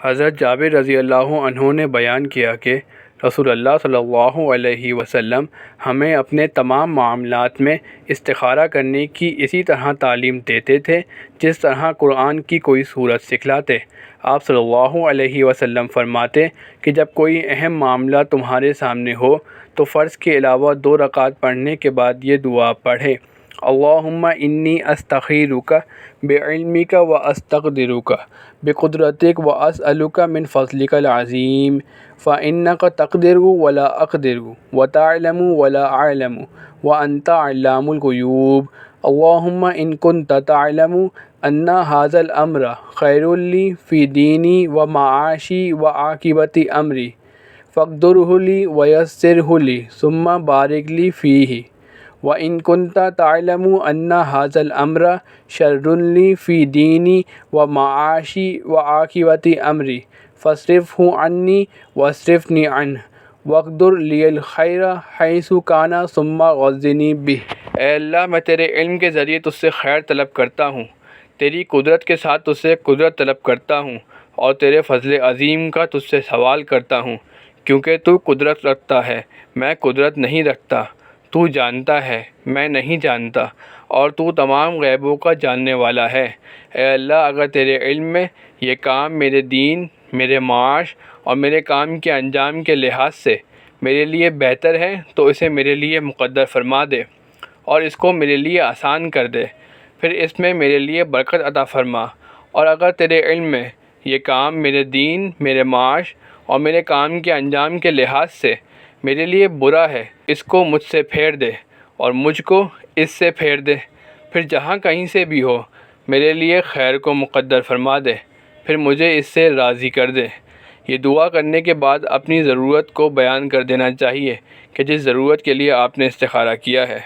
حضرت جابر رضی اللہ عنہ نے بیان کیا کہ رسول اللہ صلی اللہ علیہ وسلم ہمیں اپنے تمام معاملات میں استخارہ کرنے کی اسی طرح تعلیم دیتے تھے جس طرح قرآن کی کوئی سورت سکھلاتے۔ آپ صلی اللہ علیہ وسلم فرماتے کہ جب کوئی اہم معاملہ تمہارے سامنے ہو تو فرض کے علاوہ 2 رکعت پڑھنے کے بعد یہ دعا پڑھے: اللہم انی استخیرک بعلمک واستقدرک بقدرتک واسألک من فضلک العظیم فإنک تقدر ولا اقدر وتعلم ولا اعلم وانت علام الغیوب اللہم ان کنت تعلم ان ھذا الامر خیر لی فی دینی ومعاشی وعاقبۃ امری فاقدرہ لی ویسرہ لی ثم بارک لی فیہ وَإِن كُنْتَ تَعْلَمُ أَنَّ هَذَا الْأَمْرَ شَرٌّ لِّي فِي دِينِي وَمَعَاشِي وَعَاقِبَةِ أَمْرِي فَاصْرِفْهُ عَنِّي وَاصْرِفْنِي عَنْهُ وَاقْدُرْ لِيَ الْخَيْرَ حَيْثُ كَانَ ثُمَّ غَزِّنِي بِهِ۔ اے اللہ، میں تیرے علم کے ذریعے تجھ سے خیر طلب کرتا ہوں، تیری قدرت کے ساتھ تجھ سے قدرت طلب کرتا ہوں، اور تیرے فضل عظیم کا تجھ سے سوال کرتا ہوں، کیونکہ تو قدرت رکھتا ہے، میں قدرت نہیں رکھتا، تو جانتا ہے، میں نہیں جانتا، اور تو تمام غیبوں کا جاننے والا ہے۔ اے اللہ، اگر تیرے علم میں یہ کام میرے دین، میرے معاش اور میرے کام کے انجام کے لحاظ سے میرے لیے بہتر ہے تو اسے میرے لیے مقدر فرما دے اور اس کو میرے لیے آسان کر دے، پھر اس میں میرے لیے برکت عطا فرما، اور اگر تیرے علم میں یہ کام میرے دین، میرے معاش اور میرے کام کے انجام کے لحاظ سے میرے لیے برا ہے، اس کو مجھ سے پھیر دے اور مجھ کو اس سے پھیر دے، پھر جہاں کہیں سے بھی ہو میرے لیے خیر کو مقدر فرما دے، پھر مجھے اس سے راضی کر دے۔ یہ دعا کرنے کے بعد اپنی ضرورت کو بیان کر دینا چاہیے کہ جس ضرورت کے لیے آپ نے استخارہ کیا ہے۔